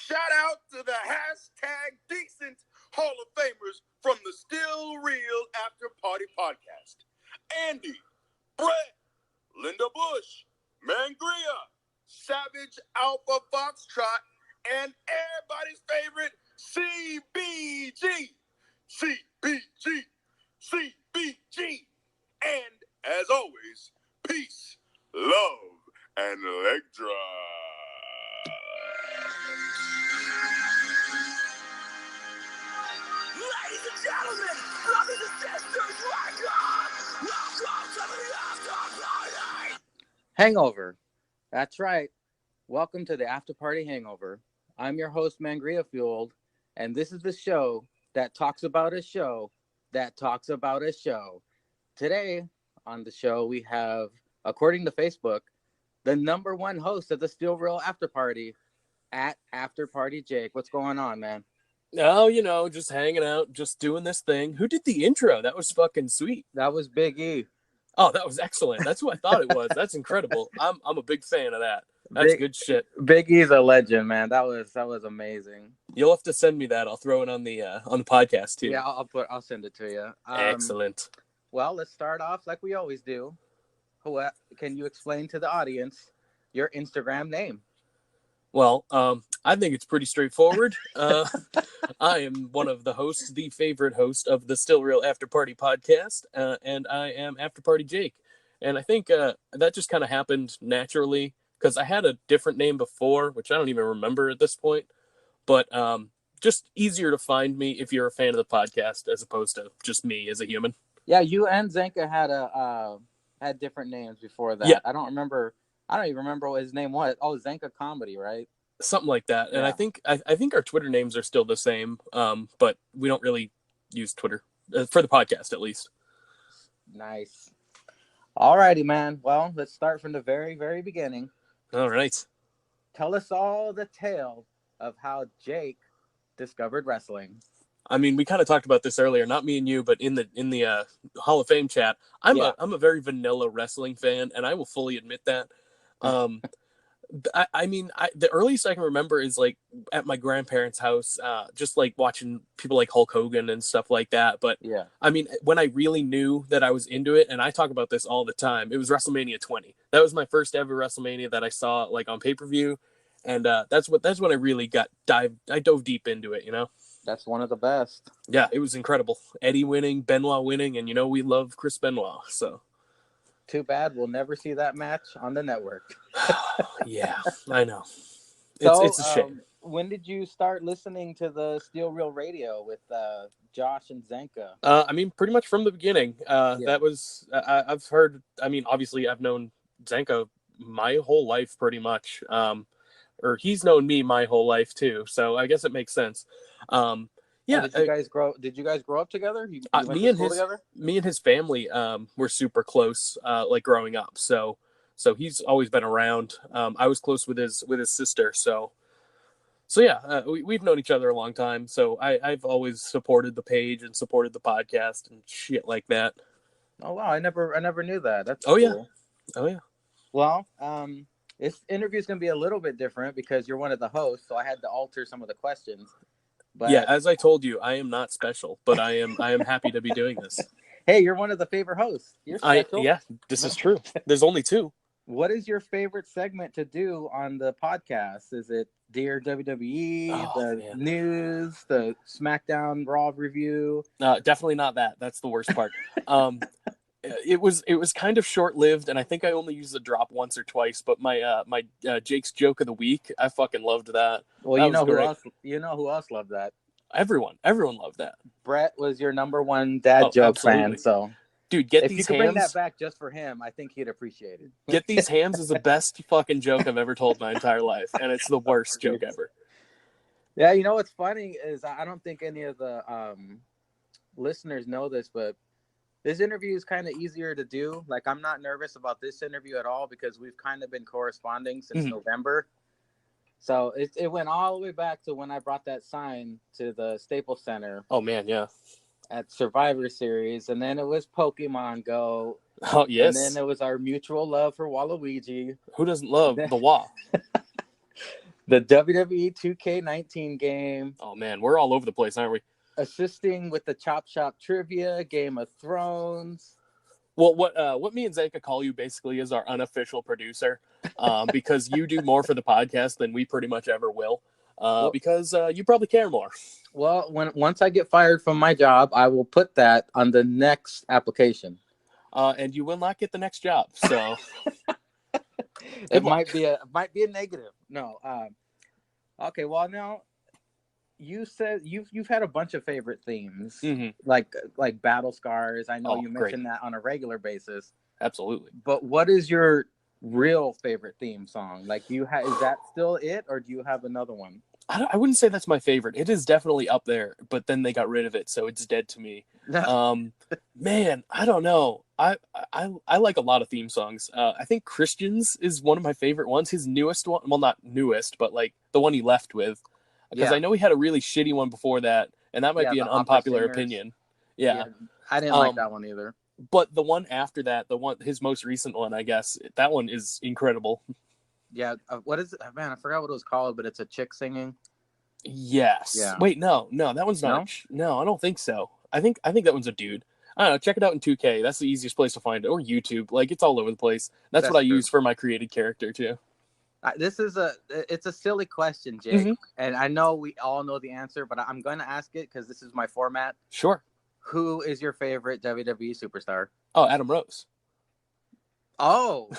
shout out to the hashtag decent Hall of Famers from the Still Real After Party Podcast. Andy, Brett, Linda Bush, Mangria, Savage Alpha Foxtrot, and everybody's favorite CBG. CBG. CBG. And as always, peace, love, and leg drive. Ladies and gentlemen, brothers and sisters, welcome to the After Party. Hangover. That's right. Welcome to the After Party Hangover. I'm your host, Mangria Fueled, and this is the show that talks about a show that talks about a show. Today on the show, we have, according to Facebook, the number one host of the Still Real After Party at After Party Jake. What's going on, man? Oh, just hanging out, just doing this thing. Who did the intro? That was fucking sweet. That was Big E. Oh, that was excellent. That's who I thought it was. That's incredible. I'm a big fan of that. That's good shit. Big E's a legend, man. That was amazing. You'll have to send me that. I'll throw it on the podcast too. Yeah, I'll send it to you. Excellent. Well, let's start off like we always do. Can you explain to the audience your Instagram name? Well, I think it's pretty straightforward. I am one of the hosts, the favorite host of the Still Real After Party podcast, and I am After Party Jake. And I think that just kind of happened naturally because I had a different name before, which I don't even remember at this point. But just easier to find me if you're a fan of the podcast as opposed to just me as a human. Yeah, you and Zenka had different names before that. Yeah. I don't even remember what his name was. Oh, Zenka Comedy, right? Something like that. And yeah. I think our Twitter names are still the same, but we don't really use Twitter for the podcast, at least. Nice. All righty, man. Well, let's start from the very, very beginning. All right. Tell us all the tale of how Jake discovered wrestling. I mean, we kind of talked about this earlier, not me and you, but in the Hall of Fame chat. I'm a very vanilla wrestling fan, and I will fully admit that. I mean, the earliest I can remember is like at my grandparents' house, just like watching people like Hulk Hogan and stuff like that. But yeah, I mean, when I really knew that I was into it, and I talk about this all the time, it was WrestleMania 20. That was my first ever WrestleMania that I saw like on pay-per-view, and that's when I really I dove deep into it, you know. That's one of the best. Yeah, it was incredible. Eddie winning, Benoit winning, and we love Chris Benoit, so. Too bad we'll never see that match on the network. Yeah, I know. It's a shame. When did you start listening to the Still Real Radio with Josh and Zenka? I mean, pretty much from the beginning. That was I've heard. I mean, obviously, I've known Zenka my whole life, pretty much. Or he's known me my whole life too. So I guess it makes sense. Yeah. Did you guys grow up together? You went me to and school together? Me and his family were super close, like growing up. So he's always been around. I was close with his sister. So yeah, we've known each other a long time. So I've always supported the page and supported the podcast and shit like that. Oh wow, I never knew that. That's cool. Yeah. Well, this interview is going to be a little bit different because you're one of the hosts, so I had to alter some of the questions. But yeah, as I told you, I am not special, but I am happy to be doing this. Hey, you're one of the favorite hosts. You're special. Yeah, this is true. There's only two. What is your favorite segment to do on the podcast? Is it Dear WWE, news, the SmackDown Raw review? Definitely not that. That's the worst part. It was kind of short-lived, and I think I only used the drop once or twice. But my Jake's joke of the week, I fucking loved that. Well, you know who else loved that? Everyone loved that. Brett was your number one dad joke fan, so dude, if these you could bring that back just for him, I think he'd appreciate it. Get these hams is the best fucking joke I've ever told my entire life, and it's the worst joke ever. Yeah, you know what's funny is I don't think any of the listeners know this, but this interview is kind of easier to do. Like, I'm not nervous about this interview at all because we've kind of been corresponding since November. So it went all the way back to when I brought that sign to the Staples Center. Oh, man, yeah. At Survivor Series. And then it was Pokemon Go. Oh, yes. And then it was our mutual love for Waluigi. Who doesn't love the Wa? The WWE 2K19 game, Oh man, we're all over the place, aren't we? assisting with the Chop Shop trivia, Game of Thrones. Well, what me and Zayka call you basically is our unofficial producer, because you do more for the podcast than we pretty much ever will, because you probably care more. Well, once I get fired from my job, I will put that on the next application. And you will not get the next job. So It might be a negative. No. Okay. Well, now you said you've had a bunch of favorite themes, like Battle Scars. I know you mentioned that on a regular basis. Absolutely. But what is your real favorite theme song? Like, is that still it, or do you have another one? I wouldn't say that's my favorite. It is definitely up there, but then they got rid of it, so it's dead to me. Man, I don't know. I like a lot of theme songs. I think Christians is one of my favorite ones. His newest one, well, not newest, but like the one he left with, because I know he had a really shitty one before that, and that might be an unpopular opinion. Yeah, I didn't like that one either. But the one after that, his most recent one, I guess, that one is incredible. Yeah, what is it? Man, I forgot what it was called, but it's a chick singing. Yes. Yeah. Wait, no, that one's not. No, I don't think so. I think that one's a dude. I don't know. Check it out in 2K. That's the easiest place to find it, or YouTube. Like, it's all over the place. That's what I use for my created character too. It's a silly question, Jake, and I know we all know the answer, but I'm going to ask it because this is my format. Sure. Who is your favorite WWE superstar? Oh, Adam Rose. Oh,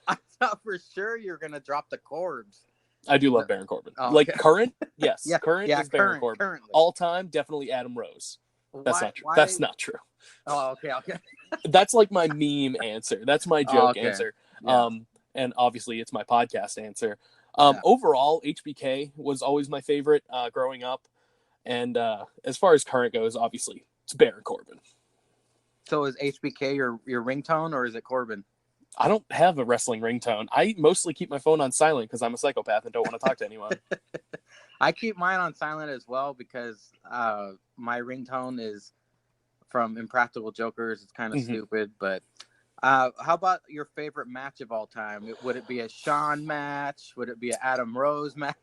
I thought for sure you're gonna drop the Corbs. I do love Baron Corbin. Oh, like current, yes, current is Baron Corbin. Currently. All time, definitely Adam Rose. That's not true. That's not true. Oh, okay. That's like my meme answer. That's my joke answer. Yeah. And obviously it's my podcast answer. Overall, HBK was always my favorite growing up, and as far as current goes, obviously it's Baron Corbin. So is HBK your ringtone, or is it Corbin? I don't have a wrestling ringtone. I mostly keep my phone on silent because I'm a psychopath and don't want to talk to anyone. I keep mine on silent as well because my ringtone is from Impractical Jokers. It's kind of stupid, but how about your favorite match of all time? Would it be a Shawn match? Would it be an Adam Rose match?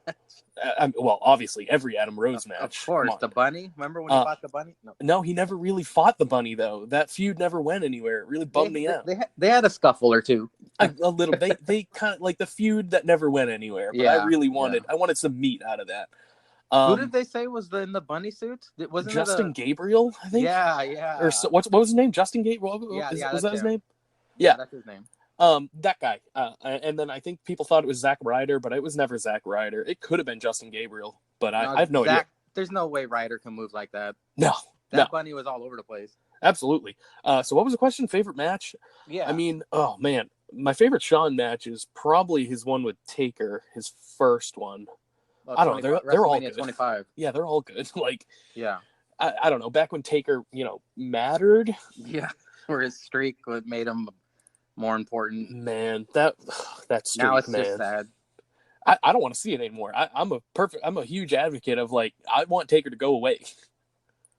Well, obviously every Adam Rose match. Of course, the Bunny. Remember when he fought the Bunny? No, he never really fought the Bunny though. That feud never went anywhere. It really bummed me out. They had a scuffle or two. A little. They kind of like the feud that never went anywhere. But I really wanted. I wanted some meat out of that. Who did they say was in the bunny suit? Wasn't Justin Gabriel? I think. Yeah. Or what was his name? Justin Gabriel? Was that his name? Yeah, that's his name. That guy. And then I think people thought it was Zack Ryder, but it was never Zack Ryder. It could have been Justin Gabriel, but I have no idea. There's no way Ryder can move like that. No. That bunny was all over the place. Absolutely. So what was the question? Favorite match? Yeah. I mean, oh man, my favorite Shawn match is probably his one with Taker, his first one. I don't know. They're all good. 25. Yeah, they're all good. Like, yeah. I don't know. Back when Taker, mattered. Yeah. Where his streak made him more important. Man, that streak, now it's man. just sad. I don't want to see it anymore. I'm a huge advocate of I want Taker to go away.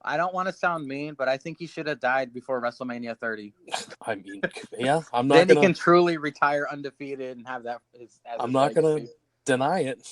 I don't want to sound mean, but I think he should have died before WrestleMania 30. I mean, yeah, I'm not. Then he can truly retire undefeated and have that. I'm not gonna deny it.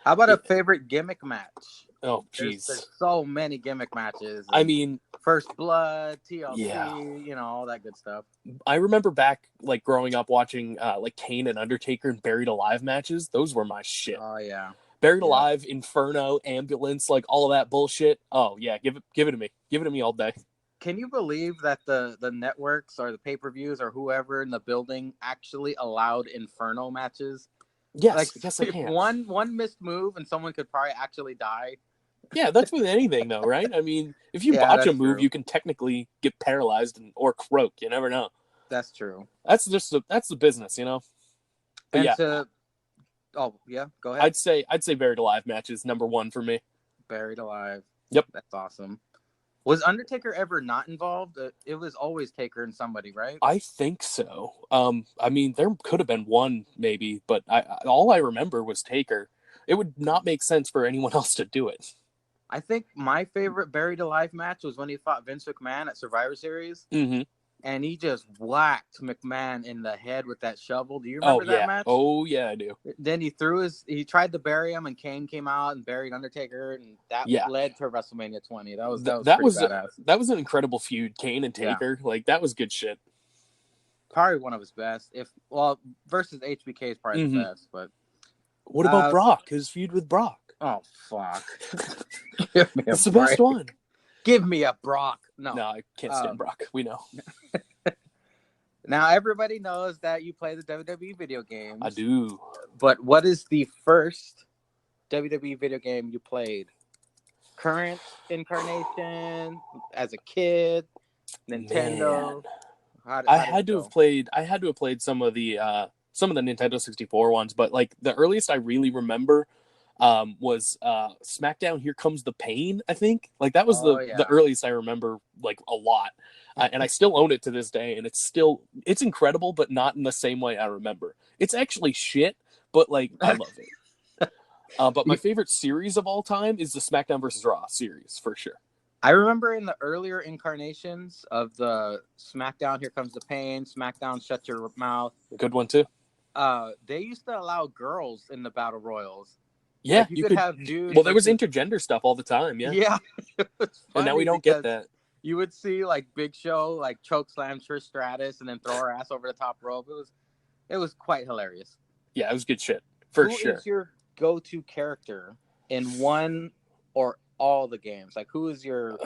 How about a favorite gimmick match? Oh, jeez. There's so many gimmick matches. I mean, First Blood, TLC, all that good stuff. I remember back, growing up watching, Kane and Undertaker and Buried Alive matches. Those were my shit. Oh, yeah. Buried Alive, Inferno, Ambulance, all of that bullshit. Oh, yeah, give it to me. Give it to me all day. Can you believe that the networks or the pay-per-views or whoever in the building actually allowed Inferno matches? Yes, yes, I can. One missed move and someone could probably actually die. Yeah, that's with anything though, right? I mean, if you botch a move, you can technically get paralyzed or croak. You never know. That's true. That's the business, But go ahead. I'd say Buried Alive match is number one for me. Buried Alive. Yep, that's awesome. Was Undertaker ever not involved? It was always Taker and somebody, right? I think so. I mean, there could have been one maybe, but all I remember was Taker. It would not make sense for anyone else to do it. I think my favorite Buried Alive match was when he fought Vince McMahon at Survivor Series. Mm-hmm. and he just whacked McMahon in the head with that shovel. Do you Oh remember that yeah. match? Oh yeah, I do. Then he tried to bury him, and Kane came out and buried Undertaker, and that Yeah. led to WrestleMania 20. That was That pretty was badass. that was an incredible feud, Kane and Yeah. Taker. Like that was good shit. Probably one of his best. Versus HBK is probably the best, but What about Brock? His feud with Brock. oh fuck. Give me a It's the break. best one. Give me a Brock. No, I can't stand Brock. We know. Now everybody knows that you play the WWE video games. I do. But what is the first WWE video game you played? Current incarnation, as a kid, Nintendo. I had to have played some of the Nintendo 64 ones, but like the earliest I really remember was SmackDown Here Comes the Pain, I think. Like that was the earliest I remember, like a lot. And I still own it to this day, and it's incredible, but not in the same way I remember. It's actually shit, but like I love it. But my favorite series of all time is the SmackDown vs. Raw series, for sure. I remember in the earlier incarnations of the SmackDown Here Comes the Pain, SmackDown Shut Your Mouth. Good one too. They used to allow girls in the battle royals. Yeah, like you could have dudes. Well, there was intergender stuff all the time. Yeah. And now we don't get that. You would see like Big Show like choke slam Trish Stratus and then throw her ass over the top rope. It was quite hilarious. Yeah, it was good shit for sure. Who is your go-to character in one or all the games? Like, who is your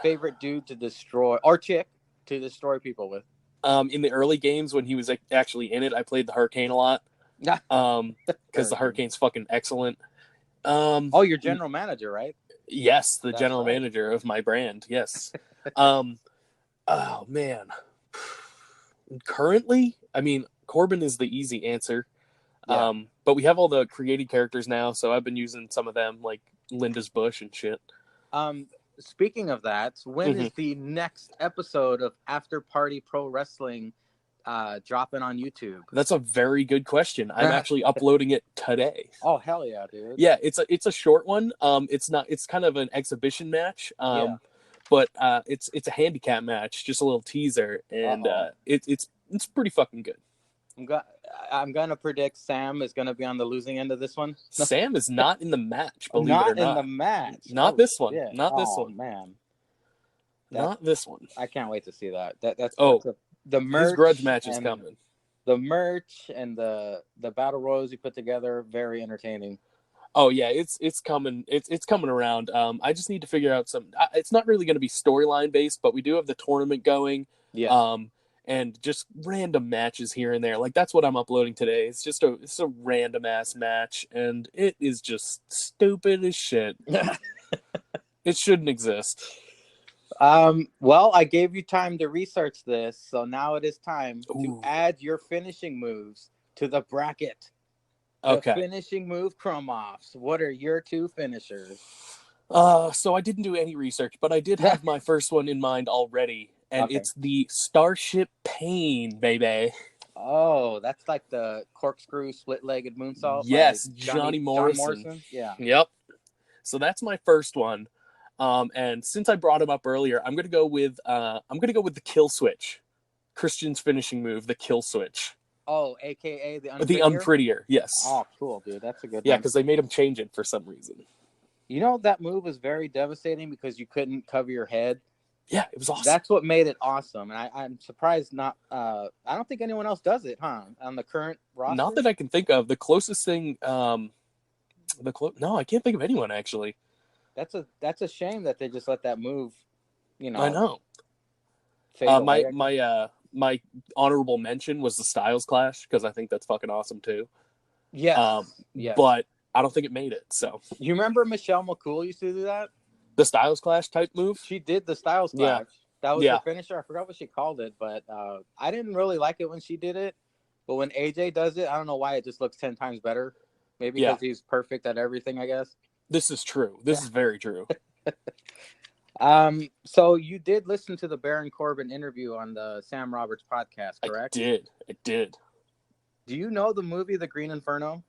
favorite dude to destroy or chick to destroy people with? In the early games when he was actually in it, I played the Hurricane a lot. Because the Hurricane's fucking excellent. You're general manager, right? Yes, the general manager of my brand. Yes. Oh man. Currently, I mean, Corbin is the easy answer. Yeah. But we have all the created characters now, so I've been using some of them, like Linda's Bush and shit. Speaking of that, when is the next episode of After Party Pro Wrestling dropping on YouTube? That's a very good question. I'm actually uploading it today. Oh hell yeah, dude! Yeah, it's a short one. It's kind of an exhibition match. But it's a handicap match, just a little teaser, and it's pretty fucking good. I'm gonna predict Sam is gonna be on the losing end of this one. Sam is not in the match, believe it or not. Not in the match. Not this one. Yeah. Not this one. Man. Not this one. I can't wait to see that. That's the merch. His grudge match is coming. The merch and the battle royals you put together, very entertaining. Oh yeah, it's coming. It's coming around. I just need to figure out some. It's not really going to be storyline based, but we do have the tournament going. Yeah. And just random matches here and there. Like that's what I'm uploading today. It's a random ass match, and it is just stupid as shit. It shouldn't exist. Well, I gave you time to research this, so now it is time to add your finishing moves to the bracket. Okay. The finishing move crumb-offs. What are your two finishers? So I didn't do any research, but I did have my first one in mind already, and it's the Starship Pain, baby. Oh, that's like the corkscrew split-legged moonsault. Yes, Johnny Morrison. Yeah. Yep. So that's my first one. And since I brought him up earlier, I'm gonna go with the kill switch. Christian's finishing move, the kill switch. Oh, aka the unprettier? The unprettier, yes. Oh, cool, dude. That's a good one. Yeah, because they made him change it for some reason. You know, that move was very devastating because you couldn't cover your head. Yeah, it was awesome. That's what made it awesome. And I'm surprised not I don't think anyone else does it, huh? On the current roster? Not that I can think of. The closest thing no, I can't think of anyone actually. That's a shame that they just let that move, I know. My honorable mention was the Styles Clash because I think that's fucking awesome too. Yeah. But I don't think it made it. So you remember Michelle McCool used to do that? The Styles Clash type move? She did the Styles Clash. Yeah. That was her finisher. I forgot what she called it, but I didn't really like it when she did it. But when AJ does it, I don't know why it just looks 10 times better. Maybe because he's perfect at everything, I guess. This is true. This is very true. So you did listen to the Baron Corbin interview on the Sam Roberts podcast, correct? I did. Do you know the movie The Green Inferno?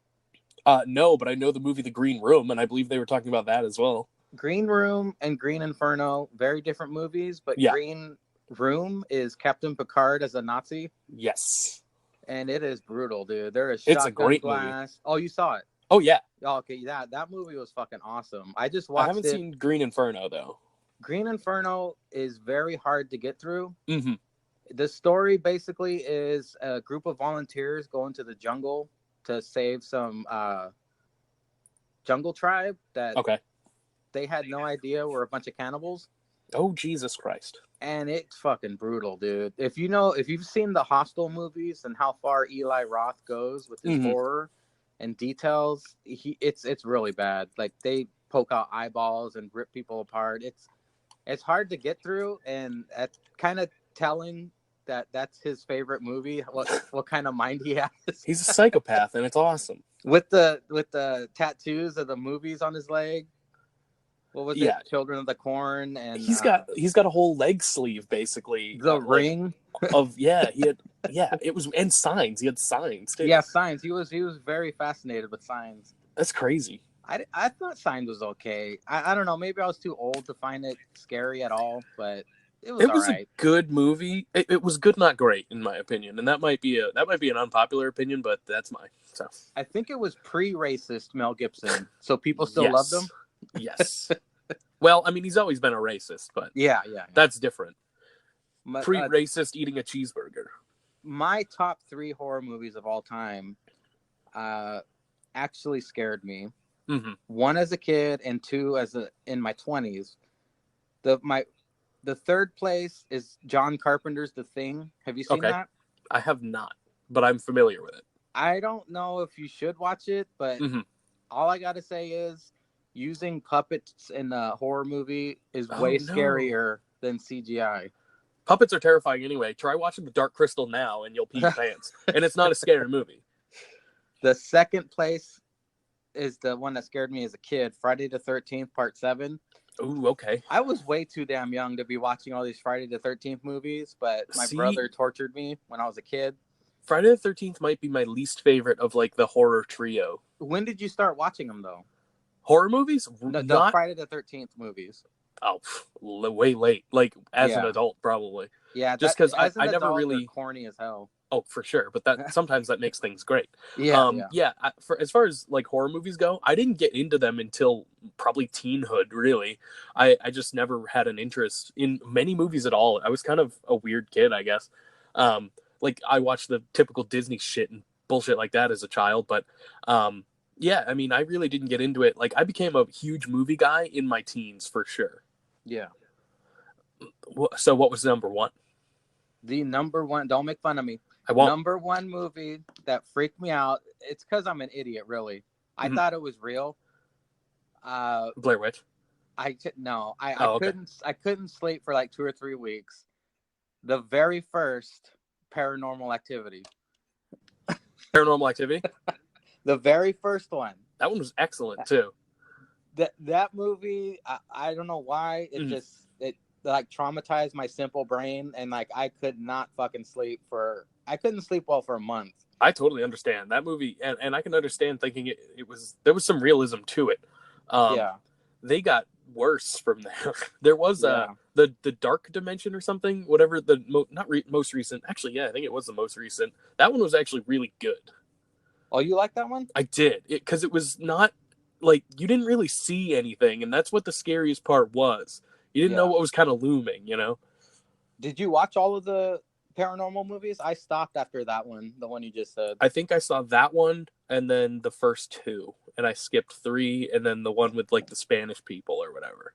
No, but I know the movie The Green Room, and I believe they were talking about that as well. Green Room and Green Inferno, very different movies, but Green Room is Captain Picard as a Nazi, Yes. and it is brutal, dude. There is It's a shotgun great movie. blast. Oh, you saw it? Oh, yeah. Oh, okay, that movie was fucking awesome. I just I watched haven't it. seen Green Inferno, though. Green Inferno is very hard to get through. Mm-hmm. The story basically is a group of volunteers going to the jungle to save some jungle tribe that Okay. they had no idea were a bunch of cannibals. Oh, Jesus Christ. And it's fucking brutal, dude. If you've seen the Hostel movies and how far Eli Roth goes with his horror and details, it's really bad. Like they poke out eyeballs and rip people apart. It's hard to get through, and that's kind of telling that that's his favorite movie. What kind of mind he has. He's a psychopath, and it's awesome. With the tattoos of the movies on his leg. What was it? Children of the Corn, and he's got a whole leg sleeve basically. The ring it was, and signs. He had signs too. Yeah, Signs. He was very fascinated with Signs. That's crazy. I thought Signs was okay. I don't know. Maybe I was too old to find it scary at all, but it was all right. A good movie. It was good, not great, in my opinion. And that might be an unpopular opinion, but that's mine. So I think it was pre-racist Mel Gibson, so people still loved him. Yes. Well, I mean, he's always been a racist, but yeah. That's different. Pre-racist eating a cheeseburger. My top 3 horror movies of all time actually scared me. Mm-hmm. 1 as a kid and 2 in my 20s. The third place is John Carpenter's The Thing. Have you seen that? I have not, but I'm familiar with it. I don't know if you should watch it, but all I got to say is using puppets in a horror movie is way scarier than CGI. Puppets are terrifying anyway. Try watching The Dark Crystal now and you'll pee your pants. And it's not a scary movie. The second place is the one that scared me as a kid, Friday the 13th, Part 7. Ooh, okay. I was way too damn young to be watching all these Friday the 13th movies, but my brother tortured me when I was a kid. Friday the 13th might be my least favorite of like the horror trio. When did you start watching them though? Horror movies? The Friday the 13th movies. Oh, way late. Like as an adult, probably. Yeah, just because I never really corny as hell. Oh, for sure, but that sometimes that makes things great. For as far as like horror movies go, I didn't get into them until probably teenhood. Really, I just never had an interest in many movies at all. I was kind of a weird kid, I guess. Like I watched the typical Disney shit and bullshit like that as a child, but yeah, I mean, I really didn't get into it. Like I became a huge movie guy in my teens for sure. Yeah. So what was number 1? The number 1, don't make fun of me. I won't. Number 1 movie that freaked me out. It's because I'm an idiot, really. I thought it was real. Blair Witch. I couldn't sleep for like 2 or 3 weeks. The very first Paranormal Activity. Paranormal Activity? The very first one. That one was excellent too. That movie, I don't know why it like traumatized my simple brain, and like I could not fucking sleep I couldn't sleep well for a month. I totally understand that movie, and I can understand thinking there was some realism to it. They got worse from there. There was the Dark Dimension or something, whatever most recent. Actually, yeah, I think it was the most recent. That one was actually really good. Oh, you like that one? I did, because it was not like you didn't really see anything, and that's what the scariest part was. You didn't know what was kind of looming, you know. Did you watch all of the paranormal movies? I stopped after that one, the one you just said. I think I saw that one and then the first 2, and I skipped 3, and then the one with like the Spanish people or whatever.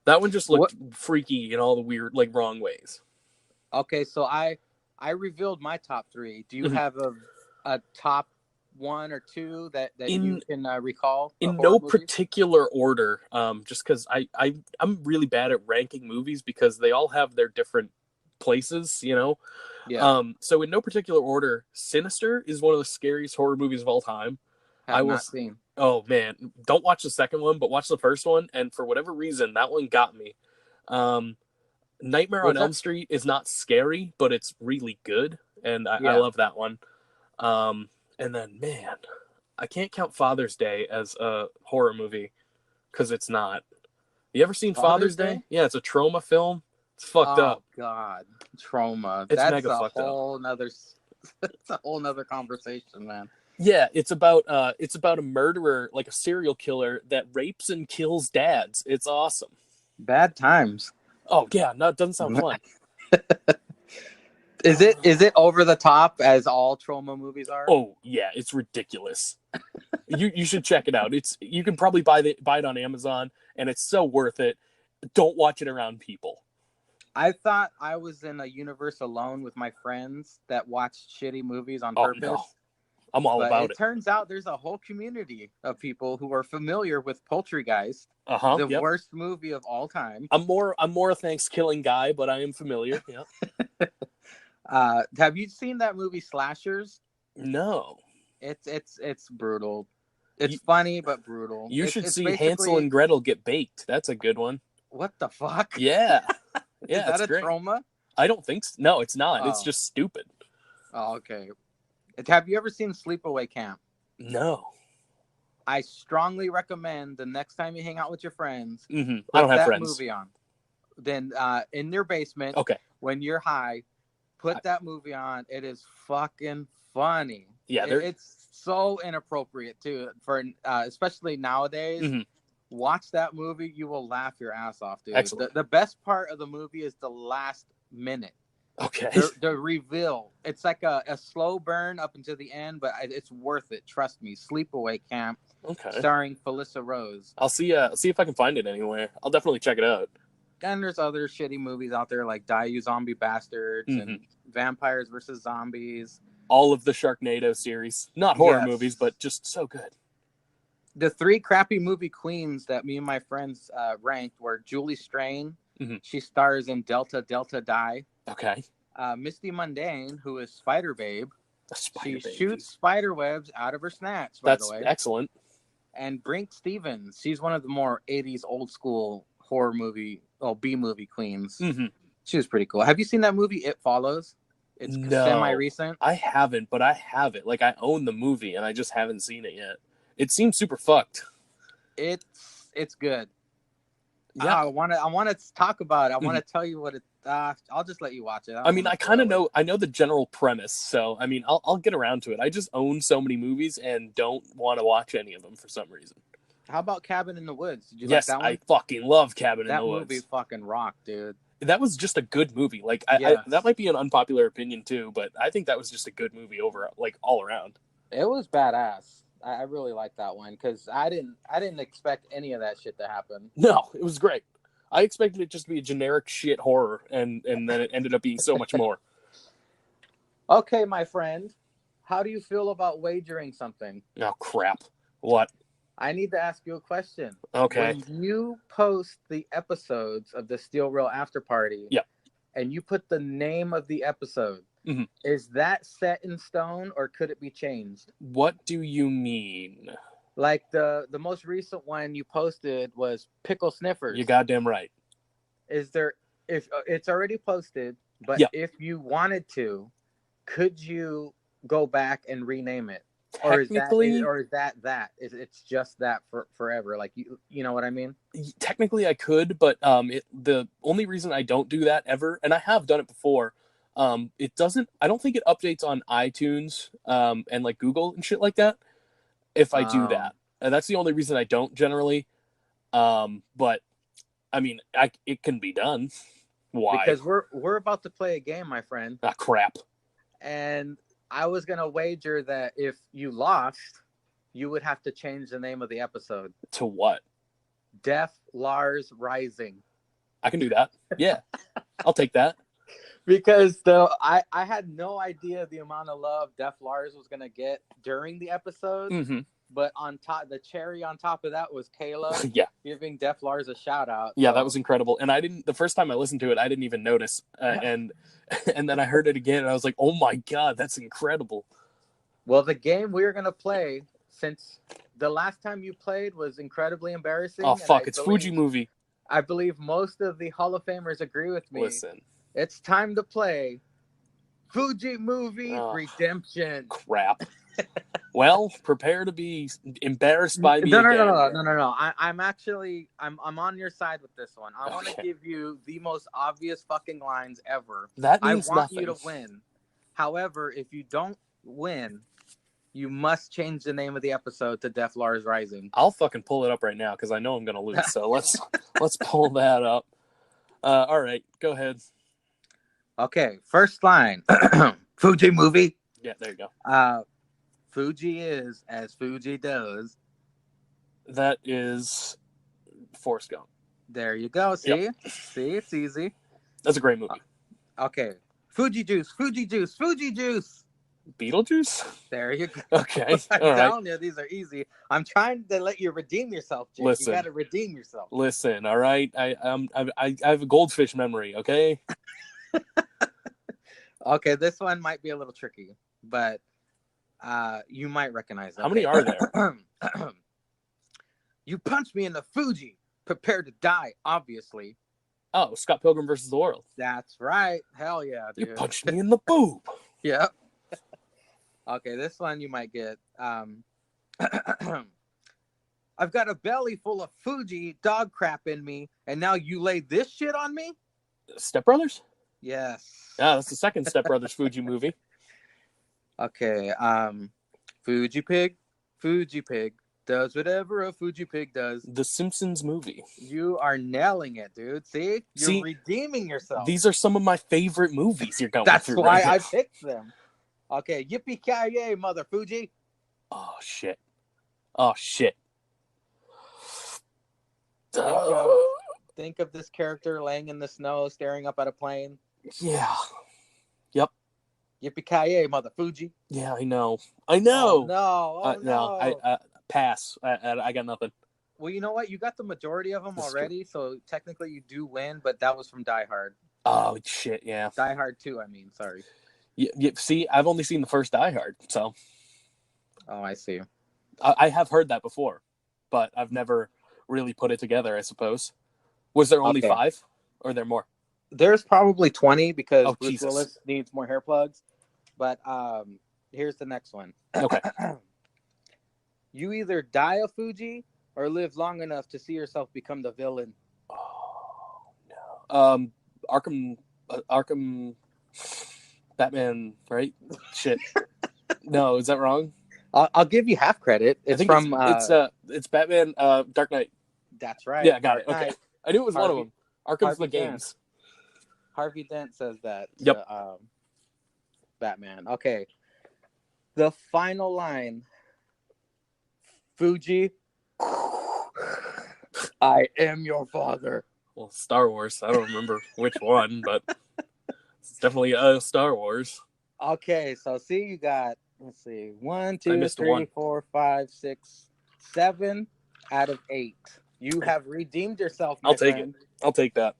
That one just looked freaky in all the weird, like wrong ways. Okay, so I revealed my top 3. Do you have a top 1 or 2 that you can recall? In no particular order, just because I'm really bad at ranking movies because they all have their different places, you know. So in no particular order, Sinister is one of the scariest horror movies of all time. Have not seen. Oh man, don't watch the second one, but watch the first one, and for whatever reason that one got me. Nightmare on Elm Street is not scary, but it's really good, and I love that one. And then, man, I can't count Father's Day as a horror movie because it's not. You ever seen Father's Day? Yeah, it's a trauma film. It's fucked up. God, trauma. It's That's mega a fucked up. whole nother. It's a whole nother conversation, man. Yeah, it's about a murderer, like a serial killer that rapes and kills dads. It's awesome. Bad times. Oh yeah, no, it doesn't sound fun. Is it over the top as all trauma movies are? Oh yeah, it's ridiculous. You should check it out. You can probably buy it on Amazon, and it's so worth it. Don't watch it around people. I thought I was in a universe alone with my friends that watched shitty movies on purpose. No. I'm all But about it. It turns out there's a whole community of people who are familiar with Poltergeist, the Yep. worst movie of all time. I'm more a Thanksgiving guy, but I am familiar. Yeah. Have you seen that movie Slashers? No. It's brutal. It's funny but brutal. You should see basically... Hansel and Gretel get baked. That's a good one. What the fuck? Yeah. Is that a great. trauma? I don't think so. No, it's not. Oh. It's just stupid. Oh, okay. Have you ever seen Sleepaway Camp? No. I strongly recommend the next time you hang out with your friends, Mm-hmm. I don't have that friends. movie on. Then in your basement, Okay. when you're high, put that movie on. It is fucking funny. Yeah, it's so inappropriate too for especially nowadays. Mm-hmm. Watch that movie, you will laugh your ass off, dude. Excellent. The best part of the movie is the last minute. Okay. The reveal. It's like a slow burn up until the end, but it's worth it. Trust me. Sleepaway Camp, Okay. starring Felissa Rose. I'll see if I can find it anywhere. I'll definitely check it out. And there's other shitty movies out there like Die You Zombie Bastards and Vampires vs. Zombies. All of the Sharknado series. Not horror movies, but just so good. The 3 crappy movie queens that me and my friends ranked were Julie Strain. Mm-hmm. She stars in Delta Die. Okay. Misty Mundane, who is Spider Babe. She Babe. shoots spider webs out of her snatch, by That's the way. excellent. And Brink Stevens, she's one of the more 80s old school horror movie, B-movie queens. Mm-hmm. She was pretty cool. Have you seen that movie, It Follows? It's semi-recent. I haven't, but I have it. Like, I own the movie, and I just haven't seen it yet. It seems super fucked. It's good. Yeah. I want to talk about it. I want to tell you what it. I'll just let you watch it. I mean, I kind of know. I know the general premise, so I mean, I'll get around to it. I just own so many movies and don't want to watch any of them for some reason. How about Cabin in the Woods? Did you Yes, like that one? I fucking love Cabin in the Woods. That movie fucking rocked, dude. That was just a good movie. Like, that might be an unpopular opinion too, but I think that was just a good movie overall, like all around. It was badass. I really liked that one because I didn't expect any of that shit to happen. No, it was great. I expected it just to be a generic shit horror, and then it ended up being so much more. Okay, my friend, how do you feel about wagering something? Oh crap! What? I need to ask you a question. Okay. When you post the episodes of the Steel Real After Party, and you put the name of the episode, is that set in stone or could it be changed? What do you mean? Like the most recent one you posted was Pickle Sniffers. You're goddamn right. If it's already posted, but if you wanted to, could you go back and rename it? Technically, or is that it's just that for forever? Like you know what I mean? Technically, I could, but the only reason I don't do that ever, and I have done it before, it doesn't. I don't think it updates on iTunes and like Google and shit like that. If I do that, and that's the only reason I don't generally. But I mean, it can be done. Why? Because we're about to play a game, my friend. Ah, crap. And I was gonna wager that if you lost, you would have to change the name of the episode. To what? Def Lars Rising. I can do that. Yeah, I'll take that. Because I had no idea the amount of love Def Lars was gonna get during the episode. Mm-hmm. But on top, the cherry on top of that was Kayla giving Def Lars a shout out. Yeah, that was incredible. And the first time I listened to it, I didn't even notice. And then I heard it again and I was like, oh my God, that's incredible. Well, the game we were going to play, since the last time you played was incredibly embarrassing. Oh, fuck, it's Fuji movie. I believe most of the Hall of Famers agree with me. Listen. It's time to play Fuji Movie Redemption. Crap. Well, prepare to be embarrassed by me No, again. no. I'm on your side with this one. I want to Okay. give you the most obvious fucking lines ever. That I means want nothing. you to win. However, if you don't win, you must change the name of the episode to Def Lars Rising. I'll fucking pull it up right now because I know I'm gonna lose. So let's pull that up. All right, go ahead. Okay, first line. Fuji movie. Yeah, there you go. Fuji is as Fuji does. That is Forrest Gump. There you go. See? Yep. See, it's easy. That's a great movie. Okay. Fuji juice. Beetlejuice? There you go. Okay. I'm All right. telling you, these are easy. I'm trying to let you redeem yourself, Jake. Listen. You got to redeem yourself. Listen, all right. I have a goldfish memory. Okay. Okay, this one might be a little tricky, but you might recognize it. How many are there? You punched me in the Fuji. Prepared to die, obviously. Oh, Scott Pilgrim versus the World. That's right. Hell yeah, dude. You punched me in the boob. Yep. Okay, this one you might get. I've got a belly full of Fuji dog crap in me, and now you lay this shit on me? Step Brothers? Yes. Yeah, that's the second Step Brothers Fuji movie. Okay. Fuji pig does whatever a Fuji pig does. The Simpsons movie. You are nailing it, dude. See? You're redeeming yourself. These are some of my favorite movies you're going That's through why right I now. picked them. Okay, yippee-ki-yay, mother Fuji. Oh, shit. Oh, shit. Think of this character laying in the snow, staring up at a plane. Yeah. Yep. Yippee-ki-yay, mother Fuji. Yeah, I know. I know. Oh, no. No, I pass. I got nothing. Well, you know what? You got the majority of them already, so technically you do win, but that was from Die Hard. Oh, shit, yeah. Die Hard 2, I mean, sorry. See, I've only seen the first Die Hard, so. Oh, I see. I have heard that before, but I've never really put it together, I suppose. Was there only 5? Or are there more? There's probably 20 because Bruce Jesus. Willis needs more hair plugs. But here's the next one. Okay. You either die a Fuji or live long enough to see yourself become the villain. Oh, no. Arkham, Batman, right? Shit. No, is that wrong? I'll give you half credit. It's from it's Batman, Dark Knight. That's right. Yeah, got it. Dark Okay, Knight. I knew it was one of them. Arkham's the Harvey Dent. games. Harvey Dent says that. Yep. To, Batman. Okay. The final line. Fuji, I am your father. Well, Star Wars. I don't remember which one, but it's definitely Star Wars. Okay, so see, you got, let's see, 1, 2, missed 3, one. 4, 5, 6, 7 out of 8. You have redeemed yourself, my I'll take friend. it. I'll take that.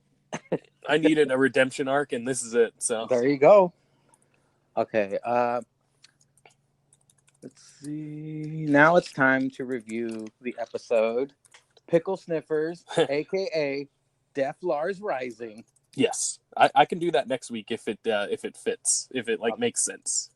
I needed a redemption arc, and this is it. So There you go. Okay, let's see. Now it's time to review the episode Pickle Sniffers, aka Def Lars Rising. yes, I can do that next week if it fits, if it makes sense.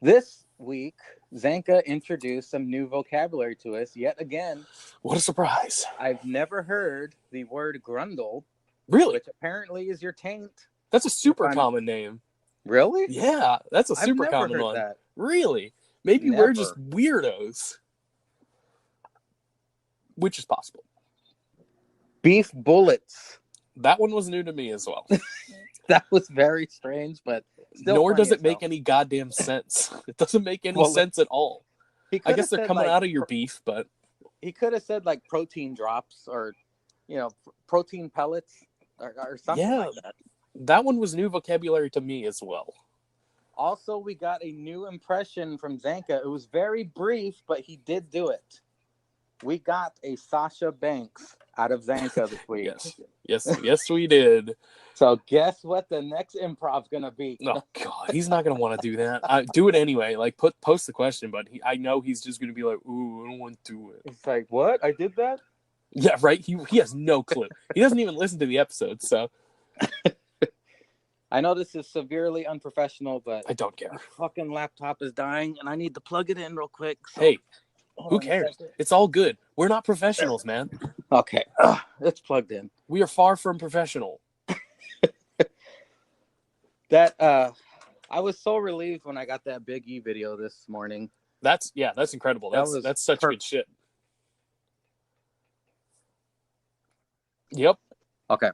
This week, Zanka introduced some new vocabulary to us yet again. What a surprise! I've never heard the word grundle, Really, which apparently is your taint. that's a super common name. Really? Yeah, that's a super I've never common heard one. that. Really? Maybe Never. we're just weirdos, which is possible. Beef bullets. That one was new to me as well. That was very strange, but still Nor funny does it as make hell. any goddamn sense. It doesn't make any Well, sense at all. He I could guess have they're said, coming like, out of your beef, but He could have said like protein drops or, protein pellets or something Yeah. like that. that one was new vocabulary to me as well. Also, we got a new impression from Zanka. It was very brief, but he did do it. We got a Sasha Banks out of Zanka this week. Yes, we did. So guess what the next improv's gonna be? Oh God, he's not gonna want to do that. Do it anyway. Like post the question, but I know he's just gonna be like, "Ooh, I don't want to do it." It's like, what? I did that? Yeah, right. He has no clue. He doesn't even listen to the episode. So I know this is severely unprofessional, but I don't care. my fucking laptop is dying, and I need to plug it in real quick. So, Hey, hold who on a cares? second. It's all good. We're not professionals, man. Okay, it's plugged in. We are far from professional. That I was so relieved when I got that Big E video this morning. That's incredible. That's such good shit. Yep. Okay.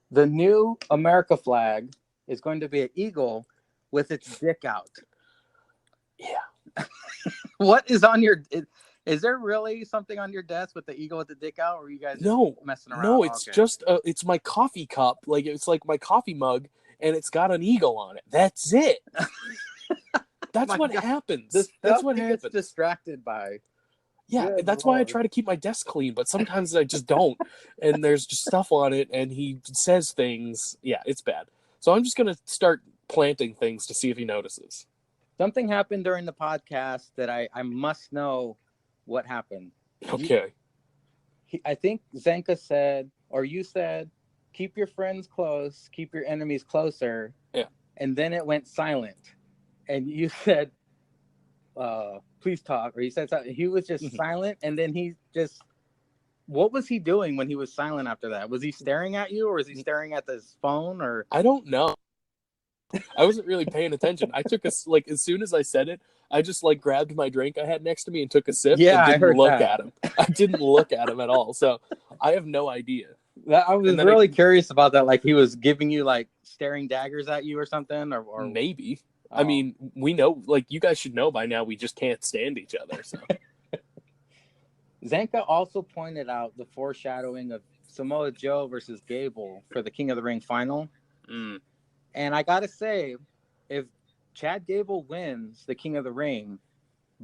The new America flag is going to be an eagle with its dick out. Yeah. What is on your? Is there really something on your desk with the eagle with the dick out, or are you guys just messing around? No, it's just it's my coffee cup. Like it's like my coffee mug, and it's got an eagle on it. That's it. That's what happens. That's what happens. Gets distracted by. Yeah, Good that's Lord. why I try to keep my desk clean, but sometimes I just don't. And there's just stuff on it, and he says things. Yeah, it's bad. So I'm just going to start planting things to see if he notices. Something happened during the podcast that I must know what happened. Okay. I think Zanka said, or you said, keep your friends close, keep your enemies closer. Yeah. And then it went silent. And you said, please talk, or he said something. He was just silent, and then he just, what was he doing when he was silent after that? Was he staring at you, or was he staring at his phone, or? I don't know. I wasn't really paying attention. I took as soon as I said it, I just grabbed my drink I had next to me and took a sip. Yeah, and didn't look that. at him. I didn't look at him at all. So I have no idea. I was really curious about that. Like he was giving you staring daggers at you or something, or maybe. I mean, we know, you guys should know by now, we just can't stand each other. So Zanka also pointed out the foreshadowing of Samoa Joe versus Gable for the King of the Ring final. Mm. And I gotta say, if Chad Gable wins the King of the Ring,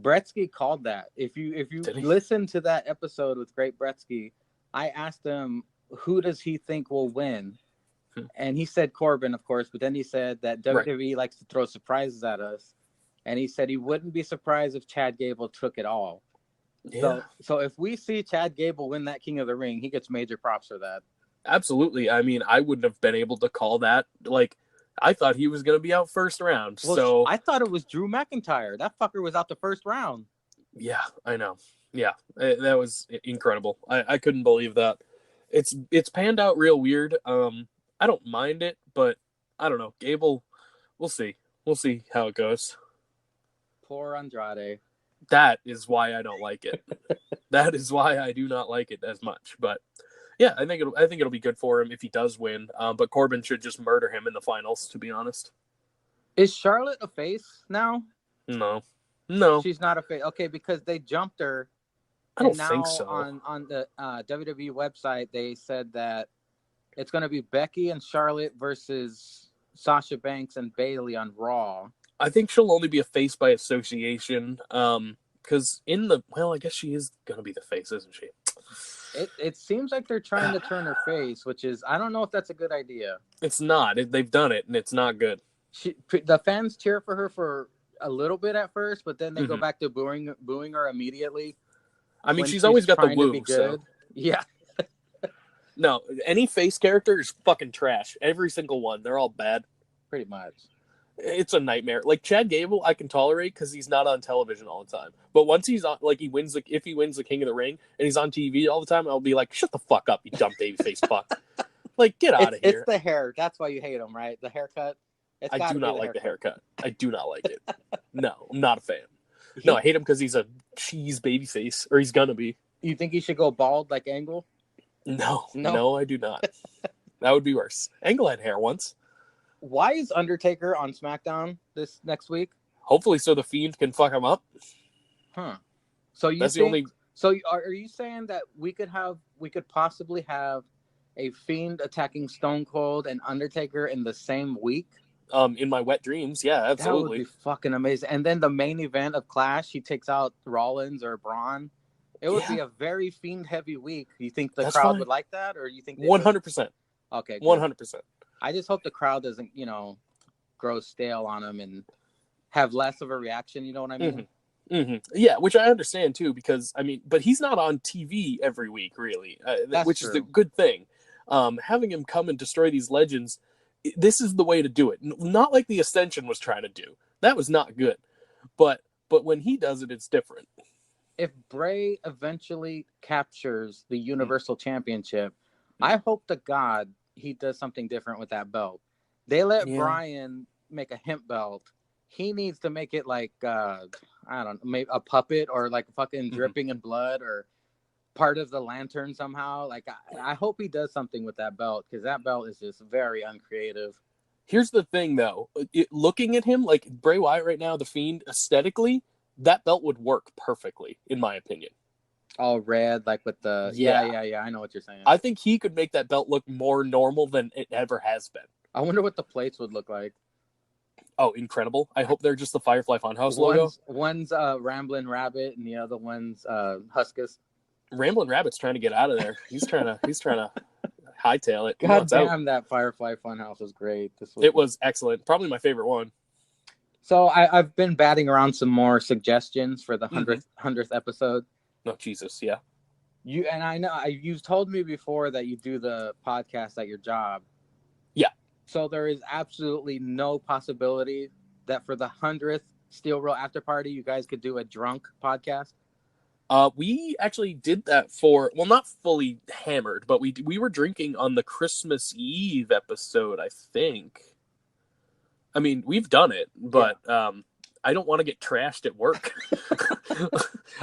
Bretsky called that. If you listen to that episode with Great Bretsky, I asked him who does he think will win. And he said Corbin, of course, but then he said that WWE likes to throw surprises at us. And he said he wouldn't be surprised if Chad Gable took it all. Yeah. So if we see Chad Gable win that King of the Ring, he gets major props for that. Absolutely. I mean, I wouldn't have been able to call that. I thought he was going to be out first round. Well, so I thought it was Drew McIntyre. That fucker was out the first round. Yeah, I know. Yeah, that was incredible. I couldn't believe that. It's panned out real weird. I don't mind it, but I don't know. Gable, we'll see. We'll see how it goes. Poor Andrade. That is why I don't like it. That is why I do not like it as much. But yeah, I think it'll be good for him if he does win. But Corbin should just murder him in the finals, to be honest. Is Charlotte a face now? No. She's not a face. Okay, because they jumped her. I don't think so. On the WWE website, they said that it's going to be Becky and Charlotte versus Sasha Banks and Bayley on Raw. I think she'll only be a face by association. Because I guess she is going to be the face, isn't she? It seems like they're trying to turn her face, which is, I don't know if that's a good idea. It's not. They've done it, and it's not good. The fans cheer for her for a little bit at first, but then they go back to booing her immediately. I mean, she's always got the woo. So. Yeah. No, any face character is fucking trash. Every single one. They're all bad. Pretty much. It's a nightmare. Chad Gable, I can tolerate because he's not on television all the time. But once he's on, if he wins the King of the Ring and he's on TV all the time, I'll be like, shut the fuck up, you dumb babyface fuck. Get out of here. It's the hair. That's why you hate him, right? The haircut. I do not like the haircut. I do not like it. No, I'm not a fan. No, I hate him because he's a cheese babyface, or he's gonna be. You think he should go bald like Angle? No, I do not. That would be worse. Angle had hair once. Why is Undertaker on SmackDown this next week? Hopefully, so the Fiend can fuck him up. Huh. So are you saying that we could possibly have a Fiend attacking Stone Cold and Undertaker in the same week? In my wet dreams, yeah, absolutely. That would be fucking amazing. And then the main event of Clash, he takes out Rollins or Braun. It would be a very Fiend heavy week. You think the crowd would like that, or you think 100%? Okay, 100%. I just hope the crowd doesn't, grow stale on him and have less of a reaction. You know what I mean? Mm-hmm. Mm-hmm. Yeah, which I understand too, because but he's not on TV every week, really, which is the good thing. having him come and destroy these legends, this is the way to do it. Not like the Ascension was trying to do. That was not good. But when he does it, it's different. If Bray eventually captures the Universal Championship, I hope to God he does something different with that belt. They let Bryan make a hemp belt. He needs to make it like, I don't know, maybe a puppet or like fucking dripping in blood or part of the lantern somehow. Like, I hope he does something with that belt because that belt is just very uncreative. Here's the thing, though. Looking at him, like Bray Wyatt right now, The Fiend, aesthetically, that belt would work perfectly, in my opinion. All red, like with the... Yeah, I know what you're saying. I think he could make that belt look more normal than it ever has been. I wonder what the plates would look like. Oh, incredible. I hope they're just the Firefly Funhouse logo. One's Ramblin' Rabbit and the other one's Huskus. Ramblin' Rabbit's trying to get out of there. He's trying to hightail it. God damn, that Firefly Funhouse was great. It was excellent. Probably my favorite one. So I've been batting around some more suggestions for the 100th episode. Oh, Jesus, yeah. I know you've told me before that you do the podcast at your job. Yeah. So there is absolutely no possibility that for the 100th Steel Real After Party, you guys could do a drunk podcast. We actually did that for, well, not fully hammered, but we were drinking on the Christmas Eve episode, I think. I mean, we've done it, but I don't want to get trashed at work.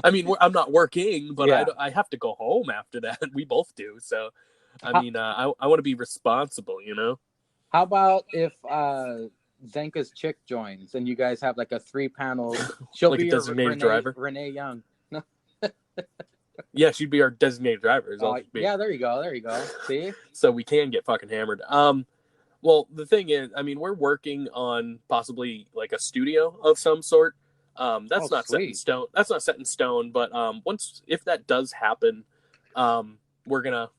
I mean, I'm not working, but I have to go home after that. We both do. So, I want to be responsible, you know? How about if Zenka's chick joins and you guys have like a 3-panel? She'll like be a designated driver? Renee Young. No. Yeah, she'd be our designated driver. Yeah, there you go. See? So we can get fucking hammered. Well, the thing is, I mean, we're working on possibly like a studio of some sort. That's not set in stone. That's not set in stone. But if that does happen, we're gonna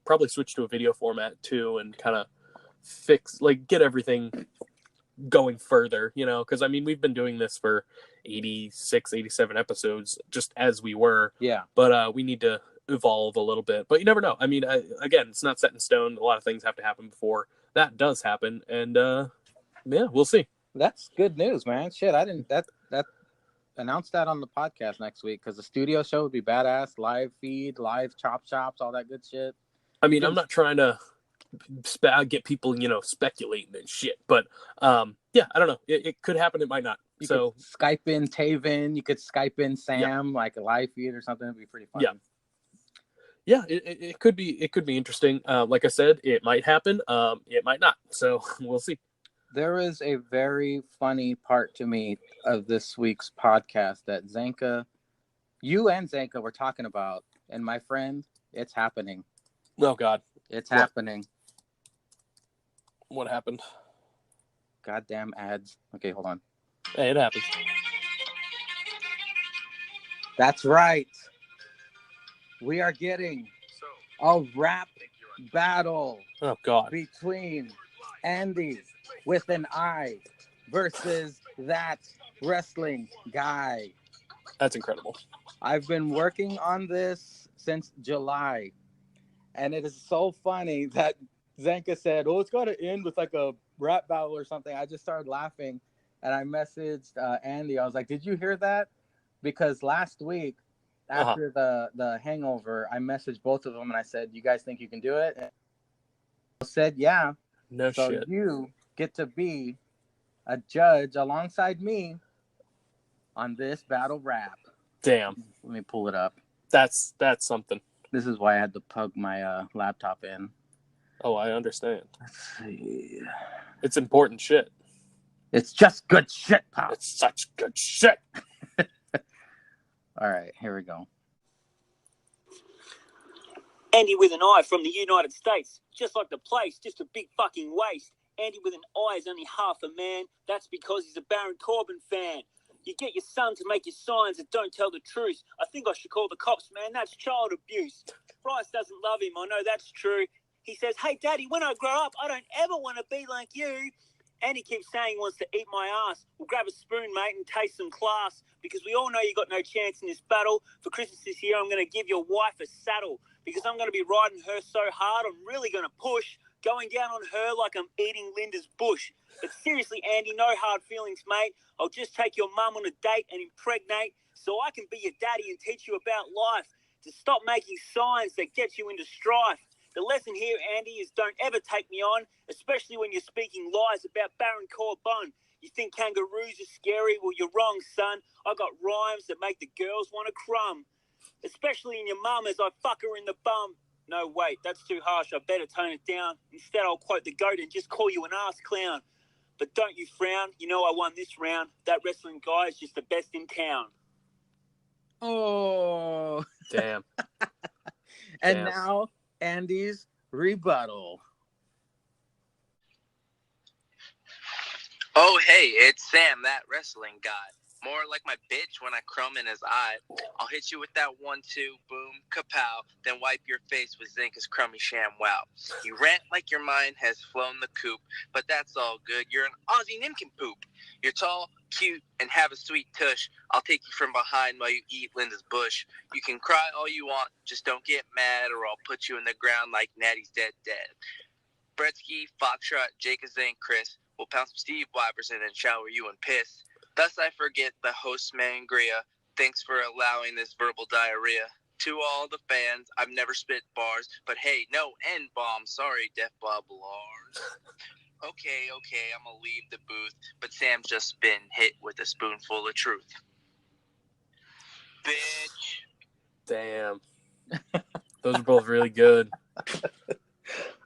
probably switch to a video format too, and kind of get everything going further. You know, because I mean, we've been doing this for 86, 87 episodes just as we were. Yeah. But we need to evolve a little bit. But you never know. I mean, again, it's not set in stone. A lot of things have to happen before that does happen, and we'll see. That's good news, man. Shit, I didn't that announce that on the podcast next week because the studio show would be badass. Live feed, live chop chops, all that good shit. I mean, I'm not trying to get people, speculating and shit, but I don't know. It could happen. It might not. You could Skype in Taven. You could Skype in Sam, like a live feed or something. It'd be pretty fun. Yeah, it could be interesting. Like I said, it might happen. It might not. So we'll see. There is a very funny part to me of this week's podcast that you and Zenka were talking about, and my friend, it's happening. Oh God, it's happening. What happened? Goddamn ads. Okay, hold on. Hey, it happens. That's right. We are getting a rap battle. Oh God. Between Andy with an I versus that wrestling guy. That's incredible. I've been working on this since July. And it is so funny that Zenka said, oh, it's got to end with like a rap battle or something. I just started laughing and I messaged Andy. I was like, did you hear that? Because last week, after the hangover, I messaged both of them and I said, you guys think you can do it? And they said, yeah. No so shit. You get to be a judge alongside me on this battle rap. Damn. Let me pull it up. That's something. This is why I had to plug my laptop in. Oh, I understand. Let's see. It's important shit. It's just good shit, pal. It's such good shit. All right, here we go. Andy with an eye from the United States. Just like the place, just a big fucking waste. Andy with an eye is only half a man. That's because he's a Baron Corbin fan. You get your son to make your signs that don't tell the truth. I think I should call the cops, man. That's child abuse. Bryce doesn't love him. I know that's true. He says, hey, Daddy, when I grow up, I don't ever want to be like you. And he keeps saying he wants to eat my ass. Well, grab a spoon, mate, and taste some class. Because we all know you got no chance in this battle. For Christmas this year, I'm going to give your wife a saddle. because I'm going to be riding her so hard, I'm really going to push, going down on her like I'm eating Linda's bush. But seriously, Andy, no hard feelings, mate. I'll just take your mum on a date and impregnate so I can be your daddy and teach you about life, to stop making signs that get you into strife. The lesson here, Andy, is don't ever take me on, especially when you're speaking lies about Baron Corbin. You think kangaroos are scary? Well, you're wrong, son. I got rhymes that make the girls want to crumb, especially in your mum as I fuck her in the bum. No, wait, that's too harsh. I better tone it down. Instead, I'll quote the GOAT and just call you an ass clown. But don't you frown. You know I won this round. That wrestling guy is just the best in town. Oh. Damn. And now, Andy's rebuttal. Oh, hey, it's Sam, that wrestling guy. More like my bitch when I crumb in his eye. I'll hit you with that 1-2, boom, kapow, then wipe your face with Zinca's crummy sham wow. You rant like your mind has flown the coop, but that's all good. You're an Aussie nincompoop. You're tall, cute, and have a sweet tush. I'll take you from behind while you eat Linda's bush. You can cry all you want, just don't get mad, or I'll put you in the ground like Natty's dead. Bretsky, Foxtrot, Jacobs, and Chris will pound some Steve Wipers in and shower you in piss. Thus I forget the host Mangria. Thanks for allowing this verbal diarrhea. To all the fans, I've never spit bars, but hey, no N-bomb. Sorry, Def Bob Lars. Okay, I'm gonna leave the booth, but Sam's just been hit with a spoonful of truth. Bitch. Damn. Those are both really good.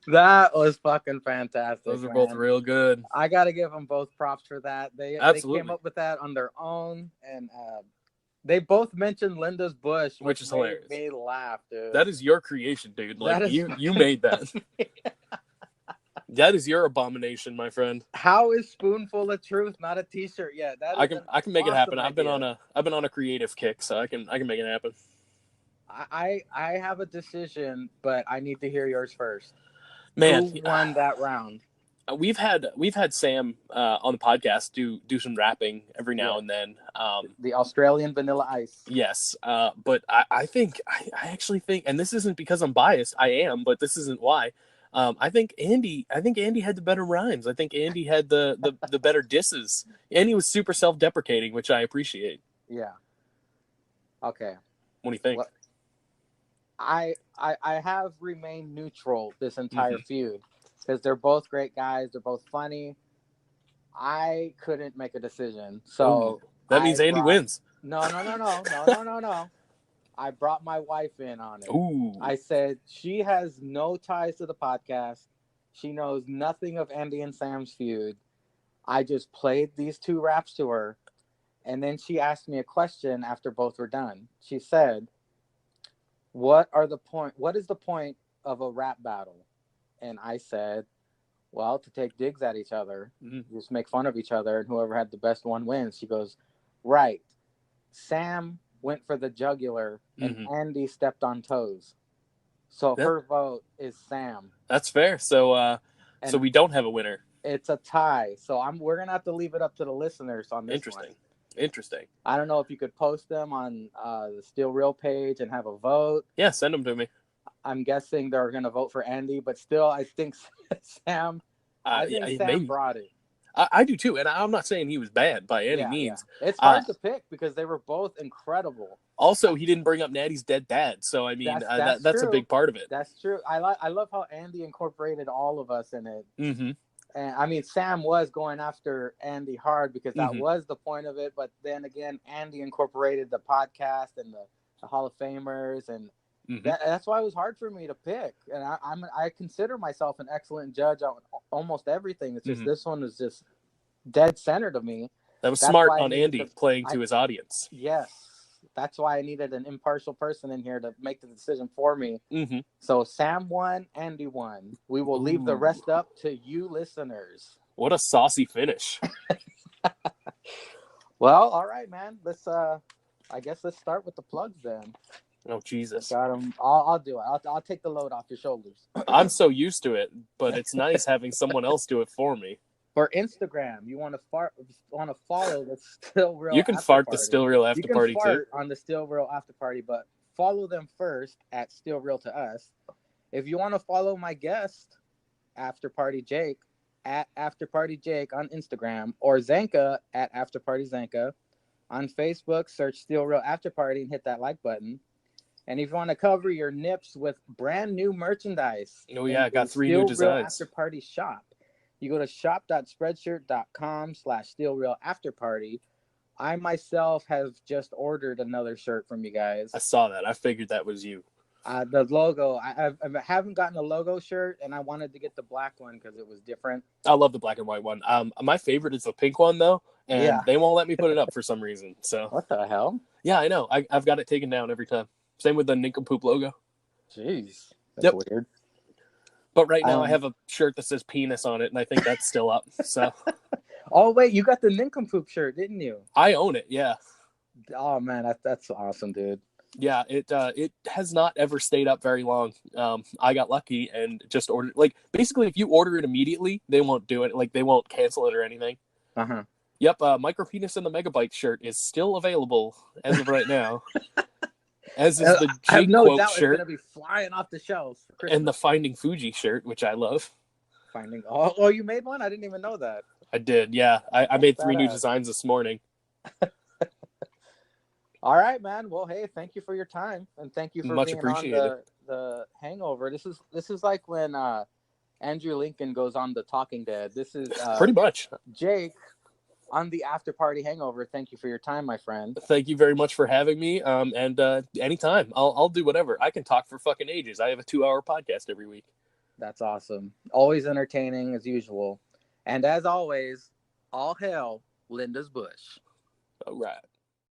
That was fucking fantastic. Those are both real good. I got to give them both props for that. They came up with that on their own, and they both mentioned Linda's bush, which is hilarious. Made me laugh, dude. That is your creation, dude. Like you made that. That is your abomination, my friend. How is Spoonful of Truth not a T-shirt yet? I can make it happen. I've been on a creative kick, so I can make it happen. I have a decision, but I need to hear yours first. Man, who won that round? We've had Sam on the podcast do some rapping every now and then. The Australian Vanilla Ice. Yes, but I actually think, and this isn't because I'm biased. I am, but this isn't why. I think Andy had the better rhymes. I think Andy had the better disses. Andy was super self-deprecating, which I appreciate. Yeah. Okay. What do you think? Well, I have remained neutral this entire feud because they're both great guys. They're both funny. I couldn't make a decision, so that means Andy wins. No. I brought my wife in on it. Ooh. I said she has no ties to the podcast. She knows nothing of Andy and Sam's feud. I just played these two raps to her, and then she asked me a question after both were done. She said, What is the point of a rap battle? And I said, well, to take digs at each other, just make fun of each other, and whoever had the best one wins. She goes, right. Sam went for the jugular, and Andy stepped on toes. So her vote is Sam. That's fair. So so we don't have a winner. It's a tie. So we're gonna have to leave it up to the listeners on this one. Interesting. I don't know if you could post them on the Still Real page and have a vote. Yeah, send them to me. I'm guessing they're going to vote for Andy, but still, I think Sam. Sam brought it. I do too, and I'm not saying he was bad by any means. Yeah. It's hard to pick because they were both incredible. Also, he didn't bring up Natty's dead dad, so I mean that's a big part of it. That's true. I love how Andy incorporated all of us in it. Mm-hmm. And I mean, Sam was going after Andy hard because that was the point of it. But then again, Andy incorporated the podcast and the Hall of Famers, and that's why it was hard for me to pick. And I consider myself an excellent judge on almost everything. It's just this one was just dead center to me. That was smart on Andy playing to his audience. Yes. That's why I needed an impartial person in here to make the decision for me. Mm-hmm. So Sam won, Andy won. We will leave the rest up to you listeners. What a saucy finish. Well, all right, man. I guess let's start with the plugs then. Oh, Jesus. Got 'em. I'll do it. I'll take the load off your shoulders. I'm so used to it, but it's nice having someone else do it for me. For Instagram, you want to follow the Still Real. You can After fart Party. the Still Real After Party too. On the Still Real After Party, but follow them first at Still Real to Us. If you want to follow my guest, After Party Jake, at After Party Jake on Instagram, or Zanka at After Party Zanka. On Facebook, search Still Real After Party and hit that like button. And if you want to cover your nips with brand new merchandise, Oh yeah, I got 3 Still new Real designs. After Party shop, you go to shop.spreadshirt.com/stillrealafterparty. I myself have just ordered another shirt from you guys. I saw that. I figured that was you. The logo, I haven't gotten a logo shirt, and I wanted to get the black one because it was different. I love the black and white one. My favorite is the pink one though, and they won't let me put it up for some reason. So what the hell? Yeah, I know. I've got it taken down every time. Same with the nincompoop logo. Jeez, that's weird. But right now I have a shirt that says penis on it, and I think that's still up. So. Oh wait, you got the nincompoop shirt, didn't you? I own it. Yeah. Oh man, that's awesome, dude. Yeah, it has not ever stayed up very long. I got lucky and just ordered. Like basically, if you order it immediately, they won't do it. Like they won't cancel it or anything. Yep, Micro Penis and the Megabyte shirt is still available as of right now. As is the I have Jake no quote doubt shirt it's gonna be flying off the shelves for Christmas. and the Finding Fuji shirt, which I love. Oh, you made one? I didn't even know that. I did. Yeah, I made 3 new designs this morning. All right, man. Well, hey, thank you for your time, and thank you for Much being appreciated. on the Hangover. This is like when Andrew Lincoln goes on the Talking Dead. This is pretty much Jake on the After Party Hangover. Thank you for your time, my friend. Thank you very much for having me. And anytime, I'll do whatever. I can talk for fucking ages. I have a 2-hour podcast every week. That's awesome. Always entertaining as usual, and as always, all hail Linda's Bush. All right.